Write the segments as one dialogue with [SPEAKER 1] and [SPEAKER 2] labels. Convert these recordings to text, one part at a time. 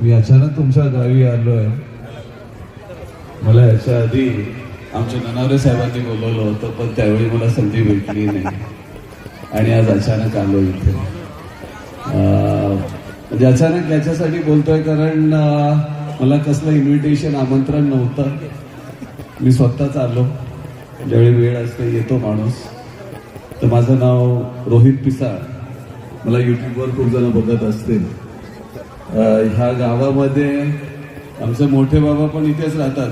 [SPEAKER 1] मी अचानक तुमच्या गावी आलोय. मला याच्या आधी आमच्या ननावरे साहेबांनी बोलवलं होतं, पण त्यावेळी मला संधी भेटली नाही आणि आज अचानक आलो इथे. म्हणजे अचानक याच्यासाठी बोलतोय कारण मला कसलं इन्व्हिटेशन आमंत्रण नव्हतं. मी स्वतःच आलो. ज्यावेळी वेळ असते येतो माणूस. तर माझं नाव रोहित पिसाळ. मला युट्यूबवर खूप जण बघत असतील. ह्या गावामध्ये आमचे मोठे बाबा पण इथेच राहतात.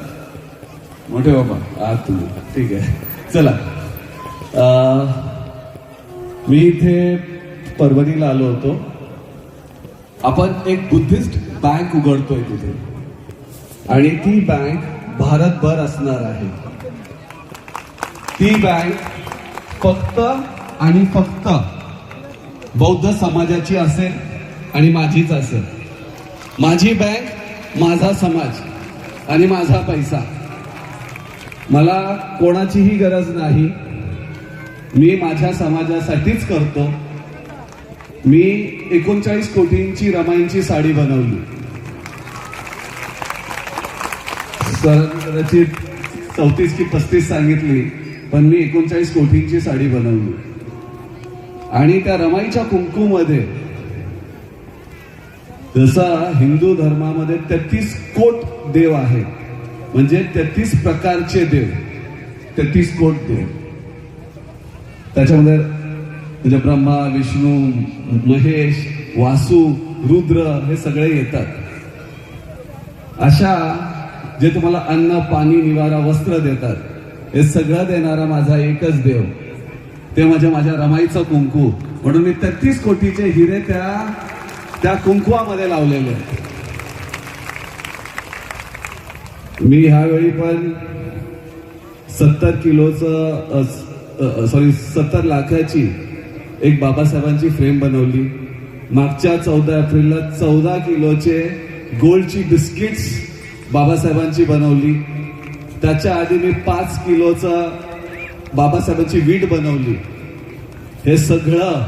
[SPEAKER 1] मोठे बाबा आहात तुम्ही? ठीक आहे, चला. मी इथे परभणीला आलो होतो. आपण एक बुद्धिस्ट बँक उघडतोय तिथे आणि ती बँक भारतभर असणार आहे. ती बँक फक्त आणि फक्त बौद्ध समाजाची असेल आणि माझीच असेल. माझी बँक, माझा समाज आणि माझा पैसा. मला कोणाचीही गरज नाही. मी माझ्या समाजासाठीच करतो. मी 39 कोटींची रमाईंची साडी बनवली. कदाचित 34 की 35 सांगितली, पण मी 39 कोटींची साडी बनवली. आणि त्या रमाईच्या कुंकूमध्ये जसा हिंदू धर्मामध्ये 33 कोट देव आहेत, म्हणजे 33 प्रकारचे देव, 33 कोट देव. त्याच्यामध्ये म्हणजे ब्रह्मा, विष्णू, महेश, वासू, रुद्र हे सगळे येतात. अशा जे तुम्हाला अन्न, पाणी, निवारा, वस्त्र देतात, हे सगळं देणारा माझा एकच देव, ते म्हणजे माझ्या रमाईचं कुंकू. म्हणून मी 33 कोटीचे हिरे त्या कुंकुवामध्ये लावलेले. मी ह्यावेळी पण 70 लाखाची एक बाबासाहेबांची फ्रेम बनवली. मागच्या 14 एप्रिलला 14 किलोचे गोल्डची बिस्किट्स बाबासाहेबांची बनवली. त्याच्या आधी मी 5 किलोचा बाबासाहेबांची वीट बनवली. हे सगळं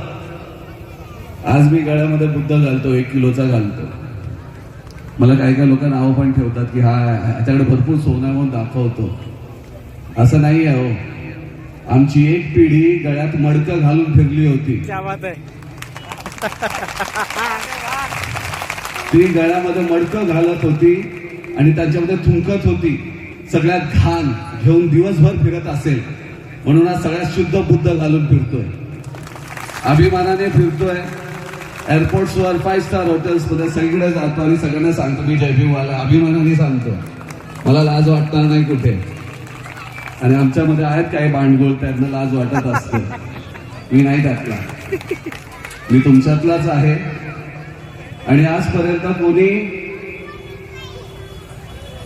[SPEAKER 1] आज मी गळ्यामध्ये बुद्ध घालतो, 1 किलोचा घालतो. मला काही काही लोक नावं पण ठेवतात की हा ह्याच्याकडे भरपूर सोनं म्हणून दाखवतो. असं नाही आहे हो. आमची एक पिढी गळ्यात मडकं घालून फिरली होती. ती गळ्यामध्ये मडकं घालत होती आणि त्यांच्यामध्ये थुंकत होती. सगळ्यात घाण घेऊन दिवसभर फिरत असेल. म्हणून आज सगळ्यात शुद्ध बुद्ध घालून फिरतोय. अभिमानाने फिरतोय. एअरपोर्ट्सवर 5 स्टार हॉटेल्समध्ये सगळीकडे जातो आणि सगळ्यांना सांगतो मी जय भीमवाला. अभिमानाने सांगतो. मला लाज वाटणार नाही कुठे. आणि आमच्यामध्ये आहेत काही बांडगोळ, त्यांना लाज वाटत असते. मी नाही टाकला. मी तुमच्यातलाच आहे. आणि आजपर्यंत कोणी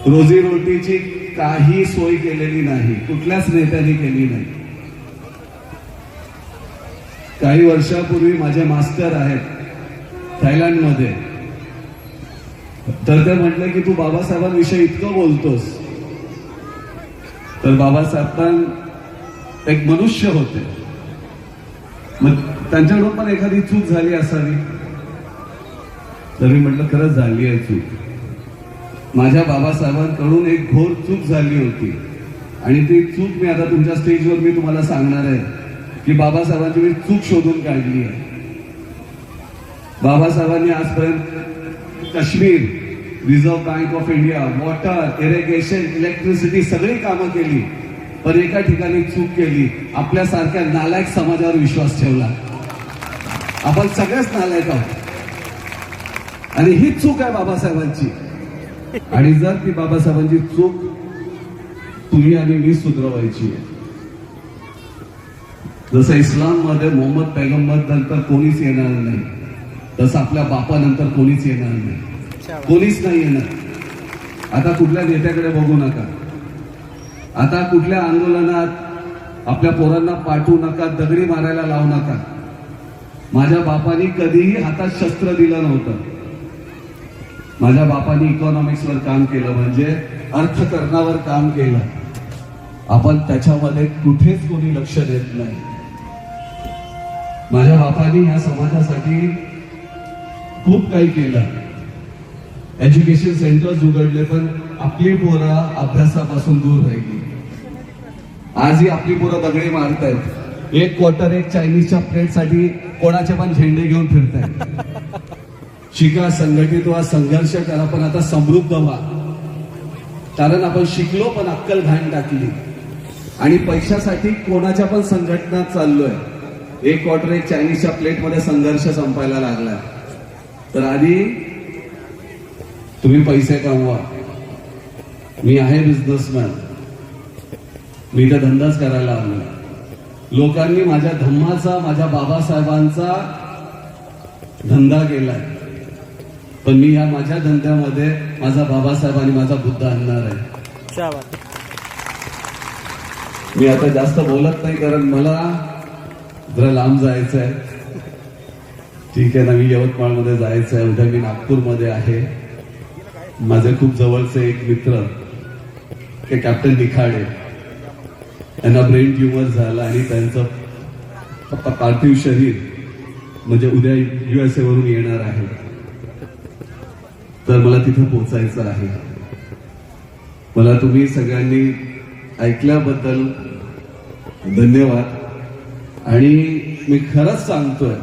[SPEAKER 1] रोजीरोटीची काही सोय केलेली नाही. कुठल्याच नेत्याने केली नाही. काही वर्षापूर्वी माझे मास्टर आहेत थायलंडमध्ये. तर ते म्हटले की तू बाबासाहेबांविषयी इतकं बोलतोस. तर बाबासाहेब पण एक मनुष्य होते. मग त्यांच्याकडून पण एखादी चूक झाली असावी. तर मी म्हटलं खरंच झाली आहे चूक. माझ्या बाबासाहेबांकडून एक घोर चूक झाली होती. आणि ती चूक मी आता तुमच्या स्टेजवर मी तुम्हाला सांगणार आहे की बाबासाहेबांची मी चूक शोधून काढली आहे. बाबासाहेबांनी आजपर्यंत Kashmir, reserve bank of India, water, irrigation, electricity सगळी कामं केली. पण एका ठिकाणी चूक केली. आपल्यासारख्या नालायक समाजावर विश्वास ठेवला. आपण सगळेच नालायक आहोत. आणि ही चूक आहे बाबासाहेबांची. आणि जर ती बाबासाहेबांची चूक तुम्ही आणि मी सुधरवायची आहे. जसं इस्लाममध्ये मोहम्मद पैगंबर नंतर कोणीच येणार नाही, तसं आपल्या बापानंतर कोणीच येणार नाही. कोणीच नाही येणार. आता कुठल्या नेत्याकडे बघू नका. आता कुठल्या आंदोलनात आपल्या पोरांना पाठवू नका. दगडी मारायला लावू नका. माझ्या बापानी कधीही हातात शस्त्र दिलं नव्हतं. माझ्या बापानी इकॉनॉमिक्सवर काम केलं, म्हणजे अर्थकारणावर काम केलं. आपण त्याच्यामध्ये कुठेच कोणी लक्ष देत नाही. माझ्या बापानी या समाजासाठी खूप काही केलं. एज्युकेशन सेंटर्स उघडले, पण आपली पोरं अभ्यासापासून दूर राहिली. आजही आपली पोरं दगडी मारतायत. एक क्वार्टर एक चायनीजच्या प्लेटसाठी कोणाचे पण झेंडे घेऊन फिरतायत. शिका, संघटित व्हा, संघर्ष करा, पण आता समृद्ध व्हा. कारण आपण शिकलो पण अक्कल घाण टाकली आणि पैशासाठी कोणाच्या पण संघटनात चाललोय. एक क्वार्टर एक चायनीजच्या प्लेटमध्ये संघर्ष संपायला लागला. तर आधी तुम्ही पैसे कमवा. मी आहे बिझनेसमॅन, मी तर धंदाच करायला आलो. लोकांनी माझ्या धम्माचा, माझ्या बाबासाहेबांचा धंदा केलाय, पण मी या माझ्या धंद्यामध्ये माझा बाबासाहेब आणि माझा बुद्ध आणणार आहे. मी आता जास्त बोलत नाही, कारण मला जरा लांब जायचं आहे. ठीक आहे ना, मी यवतमाळमध्ये जायचं आहे, उद्या मी नागपूरमध्ये आहे. माझे खूप जवळचे एक मित्र ते कॅप्टन निखाडे, त्यांना ब्रेन ट्युमर झाला आणि त्यांचं पार्थिव शरीर म्हणजे उद्या USA वरून येणार आहे. तर मला तिथे पोहोचायचं आहे. मला तुम्ही सगळ्यांनी ऐकल्याबद्दल धन्यवाद. आणि मी खरंच सांगतोय,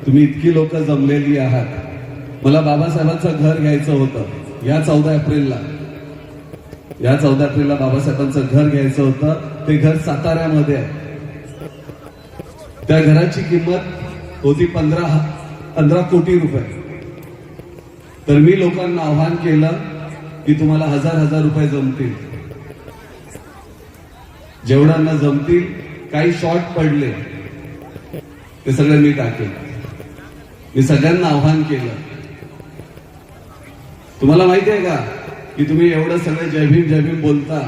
[SPEAKER 1] तुम्ही इतकी लोक जमलेली आहात. मला बाबासाहेबांचं घर घ्यायचं होतं. या 14 एप्रिलला बाबासाहेबांचं घर घ्यायचं होतं. ते घर साताऱ्यामध्ये आहे. त्या घराची किंमत होती 15 कोटी रुपये. तर मी लोकांना आव्हान केलं की तुम्हाला 1000 रुपये जमतील. जेवढ्यांना जमतील, काही शॉर्ट पडले ते सगळं मी टाकेल. मी सगळ्यांना आव्हान केलं. तुम्हाला माहिती आहे का की तुम्ही एवढं सगळं जय भीम बोलता,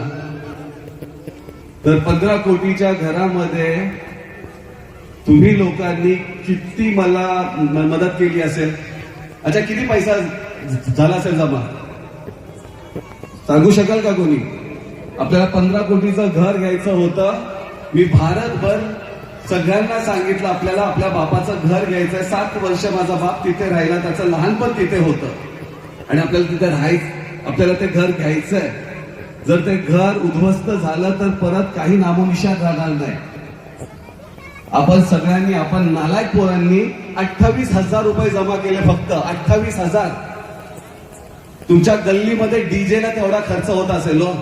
[SPEAKER 1] तर 15 कोटीच्या घरामध्ये तुम्ही लोकांनी किती मला मदत केली असेल? अच्छा, किती पैसा झाला असेल जमा सांगू शकाल का कोणी? आपल्याला 15 कोटीचं घर घ्यायचं होतं. मी भारतभर सगळ्यांना सांगितलं आपल्याला आपल्या बापाचं घर घ्यायचंय. 7 वर्ष माझा बाप तिथे राहिला, त्याचं लहानपण तिथे होतं आणि आपल्याला तिथे राहायचं, आपल्याला ते घर घ्यायचंय. जर ते घर उद्ध्वस्त झालं तर परत काही नामोनिशाण राहणार नाही. आपण सगळ्यांनी, आपण नालायक पोरांनी 28,000 रुपये जमा केले. फक्त 28,000. तुमच्या गल्लीमध्ये डीजेला तेवढा खर्च होत असेल हो,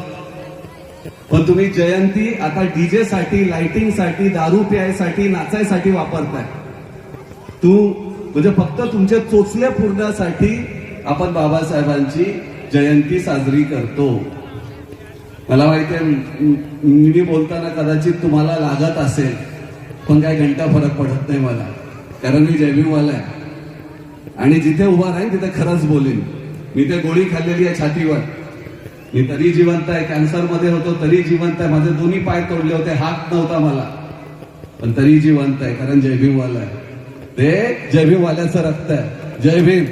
[SPEAKER 1] पण तुम्ही जयंती आता डीजे साठी, लाइटिंग साठी, दारू प्यायसाठी, नाचायसाठी वापरताय. म्हणजे फक्त तुमचे चोचले पुरण्यासाठी आपण बाबासाहेबांची जयंती साजरी करतो. मला माहिती आहे मी बोलताना कदाचित तुम्हाला लागत असेल, पण काय घंटा फरक पडत नाही मला, कारण मी जयभीमवाला आहे आणि जिथे उभा राहीन तिथे खरंच बोलेन. मी ते गोळी खाल्लेली आहे छातीवर, मी तरी जिवंत आहे. कॅन्सरमध्ये होतो तरी जिवंत आहे. माझे दोन्ही पाय तोडले होते, हात नव्हता मला, पण तरी जिवंत आहे, कारण जयभीमवाला आहे. ते जयभीमवाल्याचं रक्त आहे. जय भीम.